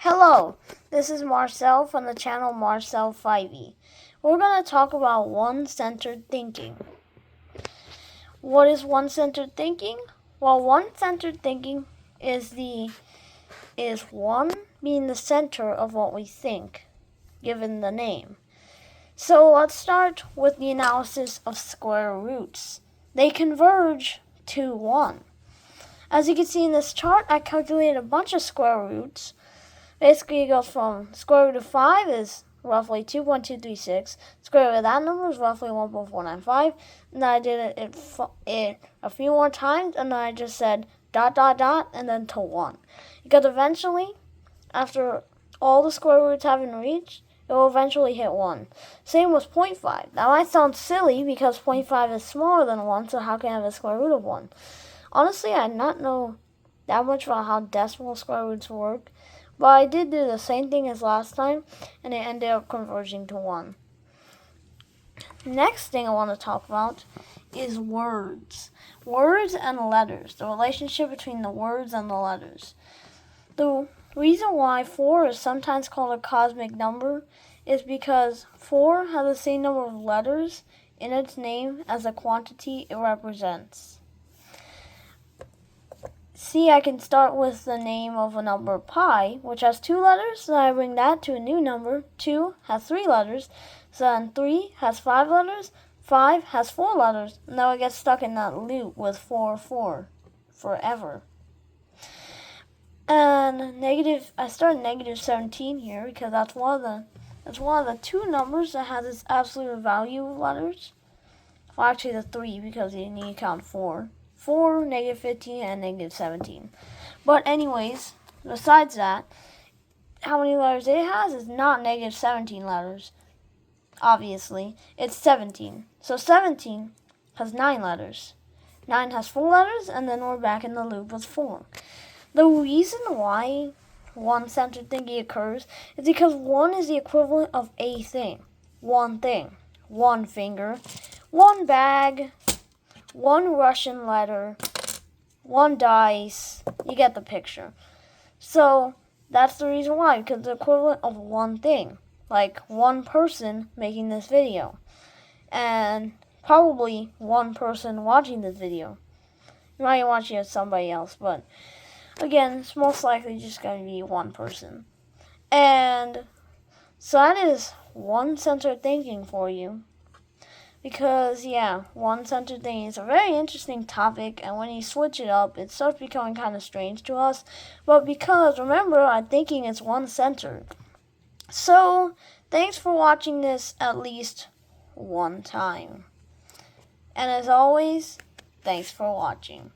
Hello, this is Marcel from the channel Marcel 5e. We're going to talk about one-centered thinking. What is one-centered thinking? Well, one-centered thinking is one being the center of what we think, given the name. So let's start with the analysis of square roots. They converge to 1. As you can see in this chart, I calculated a bunch of square roots. Basically, it goes from square root of 5 is roughly 2.236. Square root of that number is roughly 1.495. And then I did it a few more times, and then I just said ... and then to 1. Because eventually, after all the square roots having reached, it will eventually hit 1. Same with 0.5. That might sound silly because 0.5 is smaller than 1, so how can I have a square root of 1? Honestly, I did not know that much about how decimal square roots work. But I did do the same thing as last time, and it ended up converging to 1. Next thing I want to talk about is words. Words and letters. The relationship between the words and the letters. The reason why 4 is sometimes called a cosmic number is because 4 has the same number of letters in its name as the quantity it represents. See, I can start with the name of a number pi, which has 2 letters, so I bring that to a new number. 2 has 3 letters, so then 3 has 5 letters, 5 has 4 letters, and now I get stuck in that loop with 4, 4, forever. And I start at negative 17 here because that's one of the 2 numbers that has its absolute value of letters. Well, actually the 3 because you need to count 4. 4, negative 15, and negative 17. But anyways, besides that, how many letters it has is not negative 17 letters. Obviously, it's 17. So 17 has 9 letters. 9 has 4 letters, and then we're back in the loop with 4. The reason why one-centered thinking occurs is because 1 is the equivalent of a thing. One thing. 1 finger. 1 bag. 1 Russian letter, 1 dice, you get the picture. So that's the reason why, because the equivalent of 1 thing, like 1 person making this video, and probably 1 person watching this video. You might be watching it with somebody else, but again, it's most likely just going to be 1 person. And so that is one-centered thinking for you. Because, yeah, one-centered thinking is a very interesting topic, and when you switch it up, it starts becoming kind of strange to us. But because, remember, our thinking is one-centered. So, thanks for watching this at least one time. And as always, thanks for watching.